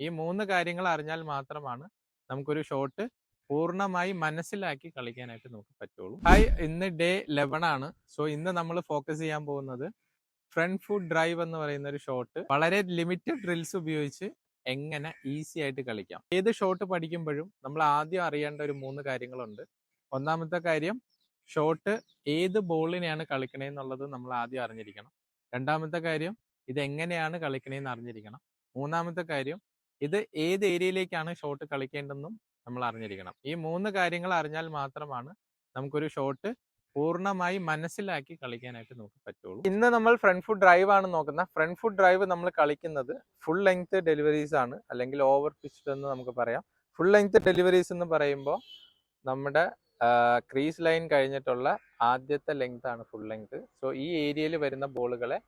ഈ 3 കാര്യങ്ങൾ അറിഞ്ഞാൽ മാത്രമാണ് നമുക്കൊരു ഷോട്ട് പൂർണ്ണമായി മനസ്സിലാക്കി കളിക്കാനായിട്ട് നമുക്ക് പറ്റുള്ളൂ. ഹായ്, ഇന്ന് ഡേ 11 ആണ്. സോ ഇന്ന് നമ്മൾ ഫോക്കസ് ചെയ്യാൻ പോകുന്നത് ഫ്രണ്ട് ഫുട്ട് ഡ്രൈവ് എന്ന് പറയുന്ന ഒരു ഷോട്ട് വളരെ ലിമിറ്റഡ് ഡ്രിൽസ് ഉപയോഗിച്ച് എങ്ങനെ ഈസി ആയിട്ട് കളിക്കാം. ഏത് ഷോട്ട് പഠിക്കുമ്പോഴും നമ്മൾ ആദ്യം അറിയേണ്ട ഒരു 3 കാര്യങ്ങളുണ്ട്. ഒന്നാമത്തെ കാര്യം, ഷോട്ട് ഏത് ബോളിനെയാണ് കളിക്കണേന്നുള്ളത് നമ്മൾ ആദ്യം അറിഞ്ഞിരിക്കണം. രണ്ടാമത്തെ കാര്യം, ഇത് എങ്ങനെയാണ് കളിക്കണേന്ന് അറിഞ്ഞിരിക്കണം. മൂന്നാമത്തെ കാര്യം, ഇത് ഏത് ഏരിയയിലേക്കാണ് ഷോട്ട് കളിക്കേണ്ടതെന്നും നമ്മൾ അറിഞ്ഞിരിക്കണം. ഈ 3 കാര്യങ്ങൾ അറിഞ്ഞാൽ മാത്രമാണ് നമുക്കൊരു ഷോട്ട് പൂർണ്ണമായി മനസ്സിലാക്കി കളിക്കാനായിട്ട് നമുക്ക് പറ്റുള്ളൂ. ഇന്ന് നമ്മൾ ഫ്രണ്ട് ഫുട്ട് ഡ്രൈവ് ആണ് നോക്കുന്നത്. ഫ്രണ്ട് ഫുട്ട് ഡ്രൈവ് നമ്മൾ കളിക്കുന്നത് ഫുൾ ലെങ്ത് ഡെലിവറീസ് ആണ്, അല്ലെങ്കിൽ ഓവർ പിച്ച്ഡ് എന്ന് നമുക്ക് പറയാം. ഫുൾ ലെങ്ത് ഡെലിവറീസ് എന്ന് പറയുമ്പോൾ നമ്മുടെ ക്രീസ് ലൈൻ കഴിഞ്ഞിട്ടുള്ള ആദ്യത്തെ ലെങ്ത് ആണ് ഫുൾ ലെങ്ത്. സോ ഈ ഏരിയയിൽ വരുന്ന ബോളുകളെ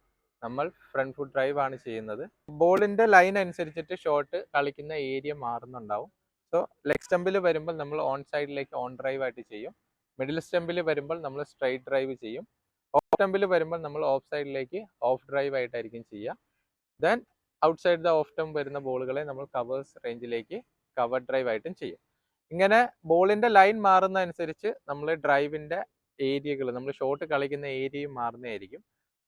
നമ്മൾ ഫ്രണ്ട് ഫുട്ട് ഡ്രൈവ് ആണ് ചെയ്യുന്നത്. ബോളിന്റെ ലൈൻ അനുസരിച്ചിട്ട് ഷോട്ട് കളിക്കുന്ന ഏരിയ മാറുന്നുണ്ടാവും. സോ ലെഗ് സ്റ്റമ്പിൽ വരുമ്പോൾ നമ്മൾ ഓൺ സൈഡിലേക്ക് ഓൺ ഡ്രൈവ് ആയിട്ട് ചെയ്യും. മിഡിൽ സ്റ്റമ്പിൽ വരുമ്പോൾ നമ്മൾ സ്ട്രൈറ്റ് ഡ്രൈവ് ചെയ്യും. ഓഫ് സ്റ്റമ്പിൽ വരുമ്പോൾ നമ്മൾ ഓഫ് സൈഡിലേക്ക് ഓഫ് ഡ്രൈവ് ആയിട്ടായിരിക്കും ചെയ്യുക. Then out side the of stump വരുന്ന ബോളുകളെ നമ്മൾ കവേഴ്സ് റേഞ്ചിലേക്ക് കവർ ഡ്രൈവ് ആയിട്ടും ചെയ്യും. ഇങ്ങനെ ബോളിന്റെ ലൈൻ മാറുന്ന അനുസരിച്ച് നമ്മൾ ഡ്രൈവിന്റെ ഏരിയകൾ, നമ്മൾ ഷോട്ട് കളിക്കുന്ന ഏരിയയും മാറുന്നതായിരിക്കും.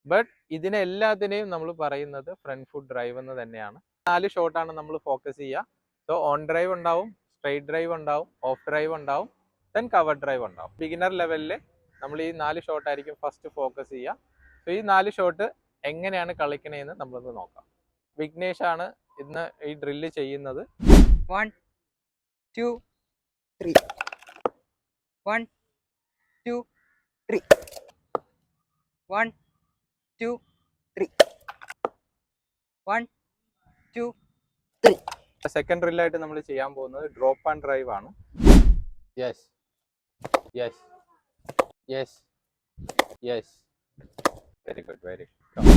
ബട്ട് ഇതിനെല്ലാത്തിനെയും നമ്മൾ പറയുന്നത് ഫ്രണ്ട് ഫുട്ട് ഡ്രൈവ് എന്ന് തന്നെയാണ്. 4 ഷോട്ടാണ് നമ്മൾ ഫോക്കസ് ചെയ്യുക. സോ ഓൺ ഡ്രൈവ് ഉണ്ടാവും, സ്ട്രൈറ്റ് ഡ്രൈവ് ഉണ്ടാവും, ഓഫ് ഡ്രൈവ് ഉണ്ടാവും, ദെൻ കവർ ഡ്രൈവ് ഉണ്ടാവും. ബിഗിനർ ലെവലിൽ നമ്മൾ ഈ 4 ഷോട്ടായിരിക്കും ഫസ്റ്റ് ഫോക്കസ് ചെയ്യുക. സോ ഈ 4 ഷോട്ട് എങ്ങനെയാണ് കളിക്കണേന്ന് നമ്മളൊന്ന് നോക്കാം. വിഘ്നേഷ് ആണ് ഇന്ന് ഈ ഡ്രില്ല് ചെയ്യുന്നത്. 1 2 3 1 2 3 1 2 3 1 2 3. സെക്കൻഡ് ഡ്രില്ലായിട്ട് നമ്മൾ ചെയ്യാൻ പോകുന്നത് ഡ്രോപ്പ് ആൻഡ് ഡ്രൈവ് ആണ്. Yes yes yes yes, very good, very good.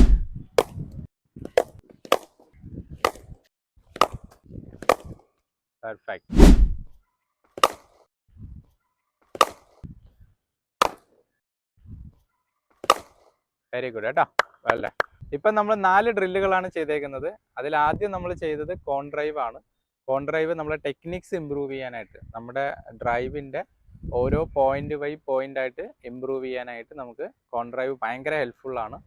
Perfect. Very good കേട്ടോ, അല്ലേ. ഇപ്പം നമ്മൾ 4 ഡ്രില്ലുകളാണ് ചെയ്തേക്കുന്നത്. അതിൽ ആദ്യം നമ്മൾ ചെയ്തത് കോൺ ഡ്രൈവ് ആണ്. കോൺ ഡ്രൈവ് നമ്മളെ ടെക്നിക്സ് ഇമ്പ്രൂവ് ചെയ്യാനായിട്ട്, നമ്മുടെ ഡ്രൈവിൻ്റെ ഓരോ പോയിന്റ് ബൈ പോയിന്റ് ആയിട്ട് ഇമ്പ്രൂവ് ചെയ്യാനായിട്ട് നമുക്ക് കോൺ ഡ്രൈവ് ഭയങ്കര ഹെൽപ്ഫുള്ളാണ്.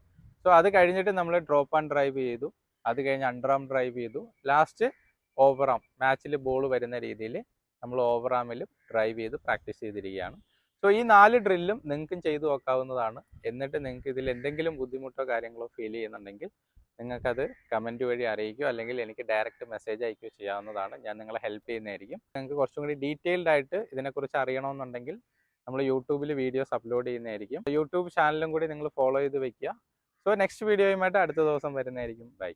സോ അത് കഴിഞ്ഞിട്ട് നമ്മൾ ഡ്രോപ്പ് ആൻഡ് ഡ്രൈവ് ചെയ്തു. അത് കഴിഞ്ഞ് അണ്ടർ ആം ഡ്രൈവ് ചെയ്തു. ലാസ്റ്റ് ഓവർ ആം, മാച്ചിൽ ബോൾ വരുന്ന രീതിയിൽ നമ്മൾ ഓവർ ആമിൽ ഡ്രൈവ് ചെയ്ത് പ്രാക്ടീസ് ചെയ്തിരിക്കുകയാണ്. സോ ഈ 4 ഡ്രില്ലും നിങ്ങൾക്കും ചെയ്തു നോക്കാവുന്നതാണ്. എന്നിട്ട് നിങ്ങൾക്ക് ഇതിൽ എന്തെങ്കിലും ബുദ്ധിമുട്ടോ കാര്യങ്ങളോ ഫീൽ ചെയ്യുന്നുണ്ടെങ്കിൽ നിങ്ങൾക്കത് കമൻറ്റ് വഴി അറിയിക്കുകയോ അല്ലെങ്കിൽ എനിക്ക് ഡയറക്റ്റ് മെസ്സേജ് അയക്കുകയോ ചെയ്യാവുന്നതാണ്. ഞാൻ നിങ്ങളെ ഹെൽപ്പ് ചെയ്യുന്നതായിരിക്കും. നിങ്ങൾക്ക് കുറച്ചും കൂടി ഡീറ്റെയിൽഡ് ആയിട്ട് ഇതിനെക്കുറിച്ച് അറിയണമെന്നുണ്ടെങ്കിൽ നമ്മൾ യൂട്യൂബിൽ വീഡിയോസ് അപ്ലോഡ് ചെയ്യുന്നതായിരിക്കും. യൂട്യൂബ് ചാനലും കൂടി നിങ്ങൾ ഫോളോ ചെയ്ത് വെക്കുക. സോ നെക്സ്റ്റ് വീഡിയോയുമായിട്ട് അടുത്ത ദിവസം വരുന്നതായിരിക്കും. ബൈ.